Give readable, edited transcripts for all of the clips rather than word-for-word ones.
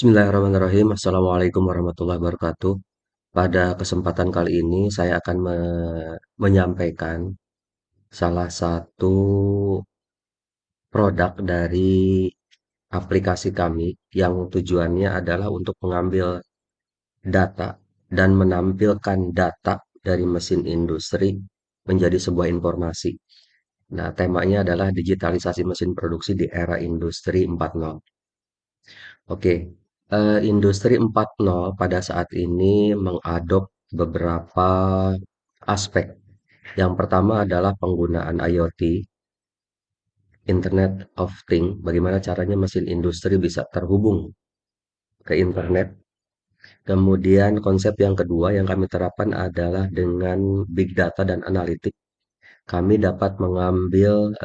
Bismillahirrahmanirrahim. Assalamualaikum warahmatullahi wabarakatuh. Pada kesempatan kali ini saya akan menyampaikan salah satu produk dari aplikasi kami yang tujuannya adalah untuk mengambil data dan menampilkan data dari mesin industri menjadi sebuah informasi. Nah, temanya adalah digitalisasi mesin produksi di era industri 4.0. Oke, industri 4.0 pada saat ini mengadop beberapa aspek. Yang pertama adalah penggunaan IoT, Internet of Things, bagaimana caranya mesin industri bisa terhubung ke internet. Kemudian konsep yang kedua yang kami terapkan adalah dengan big data dan analitik. Kami dapat mengambil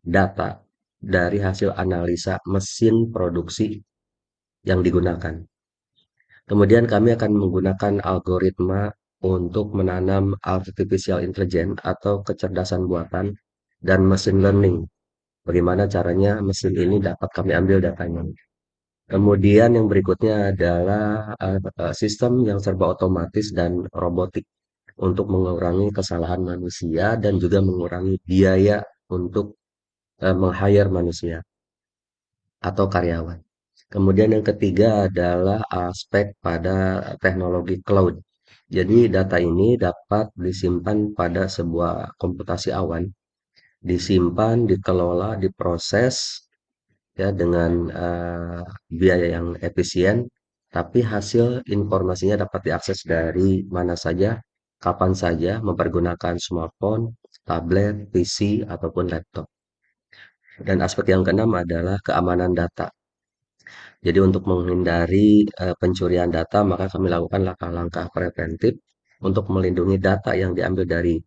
data dari hasil analisa mesin produksi yang digunakan. Kemudian kami akan menggunakan algoritma untuk menanam artificial intelligence atau kecerdasan buatan dan machine learning. Bagaimana caranya mesin ini dapat kami ambil datanya. Kemudian yang berikutnya adalah sistem yang serba otomatis dan robotik untuk mengurangi kesalahan manusia dan juga mengurangi biaya untuk meng-hire manusia atau karyawan. Kemudian yang ketiga adalah aspek pada teknologi cloud. Jadi data ini dapat disimpan pada sebuah komputasi awan, disimpan, dikelola, diproses ya dengan biaya yang efisien, tapi hasil informasinya dapat diakses dari mana saja, kapan saja, mempergunakan smartphone, tablet, PC, ataupun laptop. Dan aspek yang keenam adalah keamanan data. Jadi untuk menghindari pencurian data, maka kami lakukan langkah-langkah preventif untuk melindungi data yang diambil dari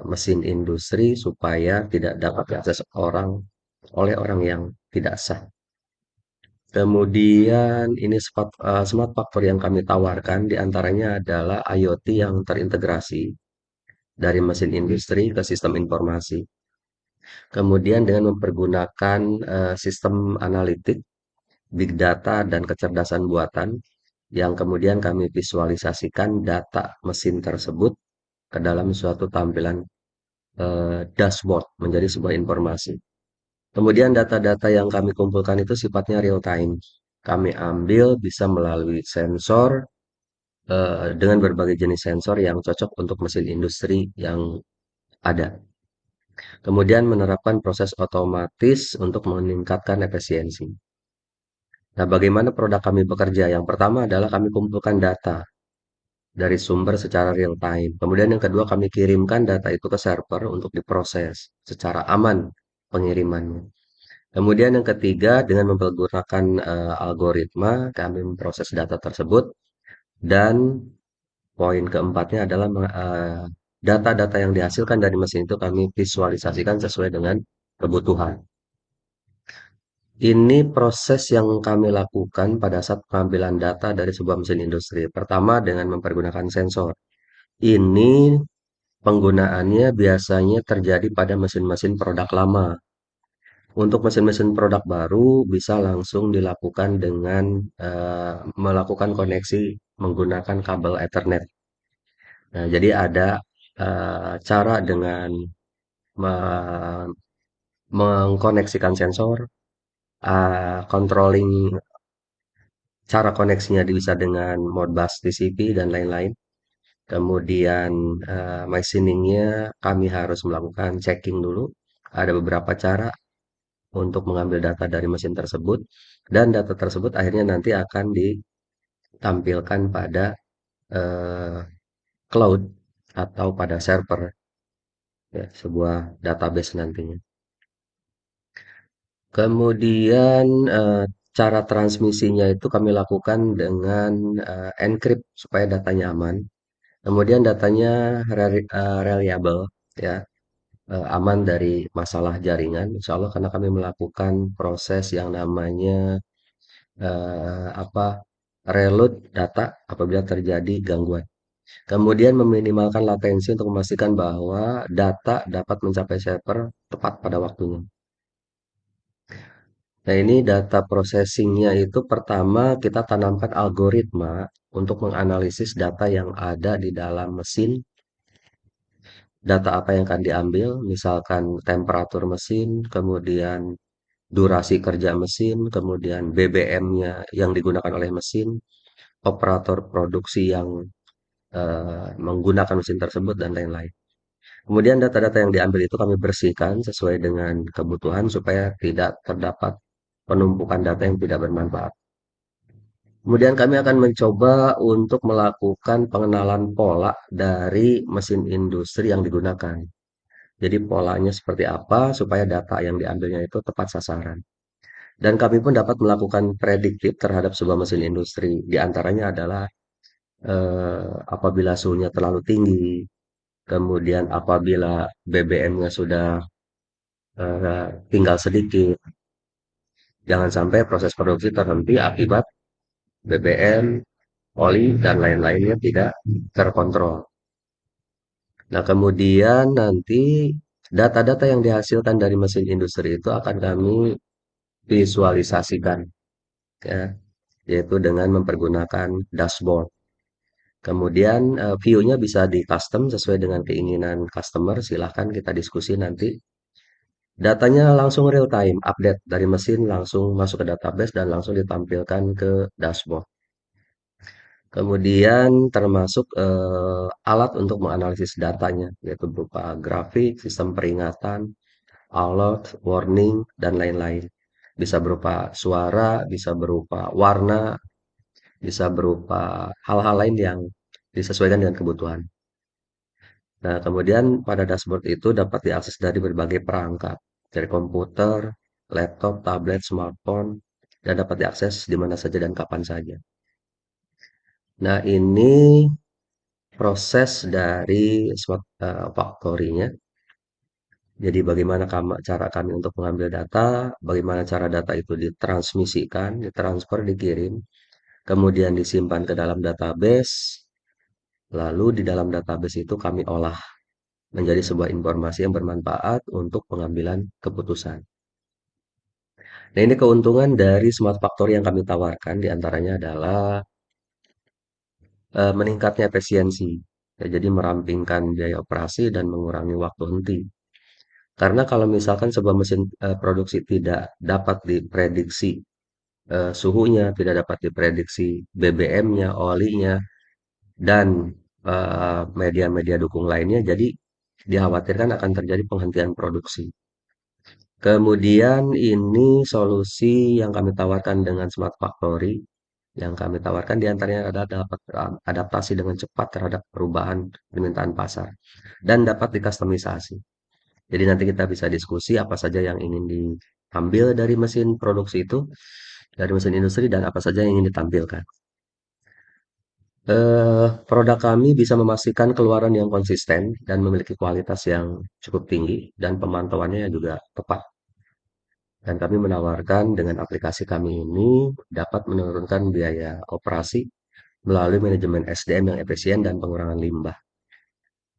mesin industri supaya tidak dapat diakses oleh orang yang tidak sah. Kemudian ini smart factor yang kami tawarkan diantaranya adalah IoT yang terintegrasi dari mesin industri ke sistem informasi. Kemudian dengan mempergunakan sistem analitik, big data, dan kecerdasan buatan, yang kemudian kami visualisasikan data mesin tersebut ke dalam suatu tampilan dashboard menjadi sebuah informasi. Kemudian data-data yang kami kumpulkan itu sifatnya real time. Kami ambil bisa melalui sensor dengan berbagai jenis sensor yang cocok untuk mesin industri yang ada. Kemudian menerapkan proses otomatis untuk meningkatkan efisiensi. Nah, bagaimana produk kami bekerja? Yang pertama adalah kami kumpulkan data dari sumber secara real time. Kemudian yang kedua kami kirimkan data itu ke server untuk diproses secara aman pengirimannya. Kemudian yang ketiga dengan menggunakan algoritma kami memproses data tersebut dan poin keempatnya adalah data-data yang dihasilkan dari mesin itu kami visualisasikan sesuai dengan kebutuhan. Ini proses yang kami lakukan pada saat pengambilan data dari sebuah mesin industri. Pertama dengan mempergunakan sensor. Ini penggunaannya biasanya terjadi pada mesin-mesin produk lama. Untuk mesin-mesin produk baru bisa langsung dilakukan dengan melakukan koneksi menggunakan kabel Ethernet. Nah, jadi ada cara dengan me- mengkoneksikan sensor, controlling cara koneksinya bisa dengan Modbus TCP dan lain-lain. Kemudian machiningnya kami harus melakukan checking dulu. Ada beberapa cara untuk mengambil data dari mesin tersebut dan data tersebut akhirnya nanti akan ditampilkan pada eh, cloud atau pada server ya, sebuah database nantinya. Kemudian cara transmisinya itu kami lakukan dengan encrypt supaya datanya aman. Kemudian datanya reliable ya, aman dari masalah jaringan. Insya Allah karena kami melakukan proses yang namanya apa reload data apabila terjadi gangguan. Kemudian meminimalkan latensi untuk memastikan bahwa data dapat mencapai server tepat pada waktunya. Nah, ini data processingnya itu pertama kita tanamkan algoritma untuk menganalisis data yang ada di dalam mesin, data apa yang akan diambil, misalkan temperatur mesin, kemudian durasi kerja mesin, kemudian BBM-nya yang digunakan oleh mesin, operator produksi yang menggunakan mesin tersebut, dan lain-lain. Kemudian data-data yang diambil itu kami bersihkan sesuai dengan kebutuhan supaya tidak terdapat penumpukan data yang tidak bermanfaat. Kemudian kami akan mencoba untuk melakukan pengenalan pola dari mesin industri yang digunakan. Jadi polanya seperti apa supaya data yang diambilnya itu tepat sasaran. Dan kami pun dapat melakukan prediktif terhadap sebuah mesin industri. Di antaranya adalah apabila suhunya terlalu tinggi, kemudian apabila BBM-nya sudah tinggal sedikit, jangan sampai proses produksi terhenti akibat BBM, oli, dan lain-lainnya tidak terkontrol. Nah, kemudian nanti data-data yang dihasilkan dari mesin industri itu akan kami visualisasikan, ya, yaitu dengan mempergunakan dashboard. Kemudian view-nya bisa di custom sesuai dengan keinginan customer. Silahkan kita diskusi nanti. Datanya langsung real time, update dari mesin langsung masuk ke database dan langsung ditampilkan ke dashboard. Kemudian termasuk alat untuk menganalisis datanya, yaitu berupa grafik, sistem peringatan, alert, warning, dan lain-lain. Bisa berupa suara, bisa berupa warna, bisa berupa hal-hal lain yang disesuaikan dengan kebutuhan. Nah, kemudian pada dashboard itu dapat diakses dari berbagai perangkat, dari komputer, laptop, tablet, smartphone, dan dapat diakses di mana saja dan kapan saja. Nah, ini proses dari Smart Factory-nya. Jadi bagaimana cara kami untuk mengambil data, bagaimana cara data itu ditransmisikan, ditransfer, dikirim, kemudian disimpan ke dalam database, lalu di dalam database itu kami olah menjadi sebuah informasi yang bermanfaat untuk pengambilan keputusan. Nah, ini keuntungan dari Smart Factory yang kami tawarkan diantaranya adalah meningkatnya efisiensi. Ya, jadi merampingkan biaya operasi dan mengurangi waktu henti. Karena kalau misalkan sebuah mesin produksi tidak dapat diprediksi suhunya, tidak dapat diprediksi BBM-nya, olinya, dan media-media dukung lainnya, jadi dikhawatirkan akan terjadi penghentian produksi. Kemudian ini solusi yang kami tawarkan dengan Smart Factory. Yang kami tawarkan diantaranya adalah dapat adaptasi dengan cepat terhadap perubahan permintaan pasar dan dapat dikustomisasi. Jadi nanti kita bisa diskusi apa saja yang ingin diambil dari mesin produksi itu, dari mesin industri, dan apa saja yang ingin ditampilkan. Produk kami bisa memastikan keluaran yang konsisten dan memiliki kualitas yang cukup tinggi dan pemantauannya juga tepat. Dan kami menawarkan dengan aplikasi kami ini dapat menurunkan biaya operasi melalui manajemen SDM yang efisien dan pengurangan limbah.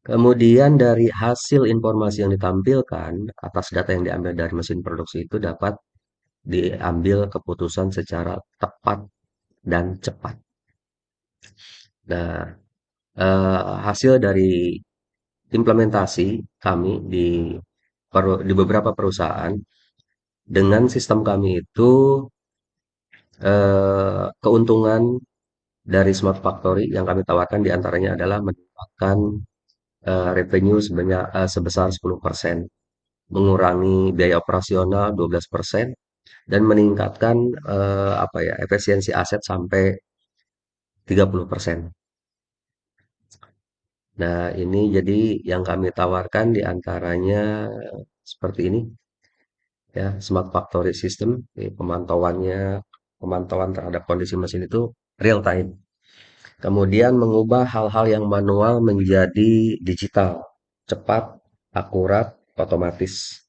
Kemudian dari hasil informasi yang ditampilkan atas data yang diambil dari mesin produksi itu dapat diambil keputusan secara tepat dan cepat. Nah, hasil dari implementasi kami di beberapa perusahaan dengan sistem kami itu keuntungan dari Smart Factory yang kami tawarkan diantaranya adalah mendapatkan revenue sebesar 10%, mengurangi biaya operasional 12%, dan meningkatkan apa ya, efisiensi aset sampai 30%. Nah, ini jadi yang kami tawarkan diantaranya seperti ini, ya, Smart Factory System, pemantauan terhadap kondisi mesin itu real time. Kemudian mengubah hal-hal yang manual menjadi digital, cepat, akurat, otomatis.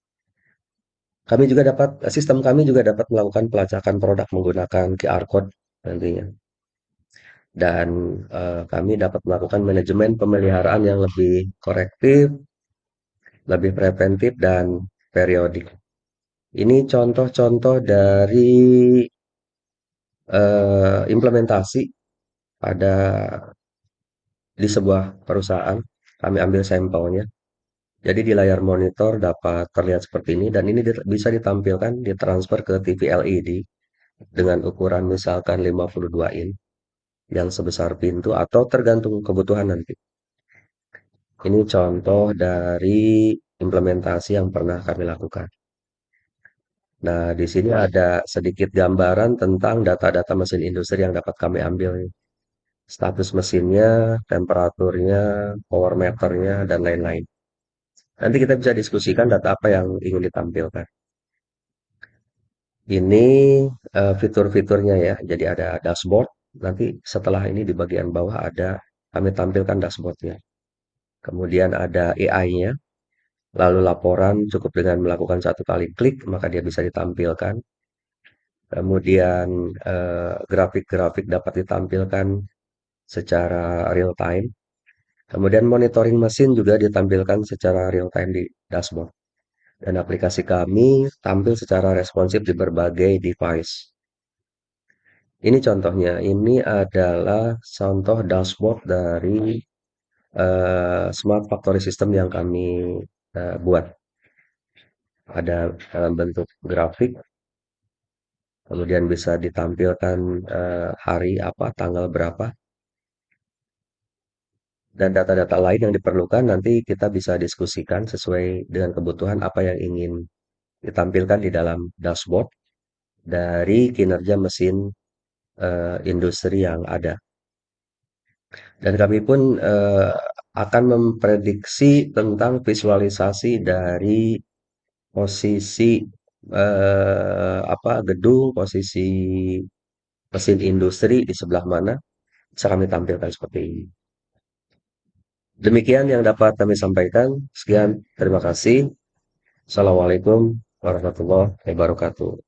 Sistem kami juga dapat melakukan pelacakan produk menggunakan QR code nantinya. Dan kami dapat melakukan manajemen pemeliharaan yang lebih korektif, lebih preventif, dan periodik. Ini contoh-contoh dari implementasi pada di sebuah perusahaan. Kami ambil sampelnya. Jadi di layar monitor dapat terlihat seperti ini dan ini bisa ditampilkan ditransfer ke TV LED dengan ukuran misalkan 52 in yang sebesar pintu atau tergantung kebutuhan nanti. Ini contoh dari implementasi yang pernah kami lakukan. Nah, di sini ada sedikit gambaran tentang data-data mesin industri yang dapat kami ambil. Status mesinnya, temperaturnya, power meternya, dan lain-lain. Nanti kita bisa diskusikan data apa yang ingin ditampilkan. Ini fitur-fiturnya ya. Jadi ada dashboard. Nanti setelah ini di bagian bawah ada kami tampilkan dashboardnya. Kemudian ada AI-nya. Lalu laporan cukup dengan melakukan satu kali klik maka dia bisa ditampilkan. Kemudian grafik-grafik dapat ditampilkan secara real time. Kemudian monitoring mesin juga ditampilkan secara real time di dashboard. Dan aplikasi kami tampil secara responsif di berbagai device. Ini contohnya, ini adalah contoh dashboard dari Smart Factory System yang kami buat. Ada dalam bentuk grafik, kemudian bisa ditampilkan hari apa, tanggal berapa, dan data-data lain yang diperlukan nanti kita bisa diskusikan sesuai dengan kebutuhan apa yang ingin ditampilkan di dalam dashboard dari kinerja mesin industri yang ada. Dan kami pun akan memprediksi tentang visualisasi dari posisi apa gedung, posisi mesin industri di sebelah mana bisa kami tampilkan seperti ini. Demikian yang dapat kami sampaikan. Sekian, terima kasih. Assalamualaikum warahmatullahi wabarakatuh.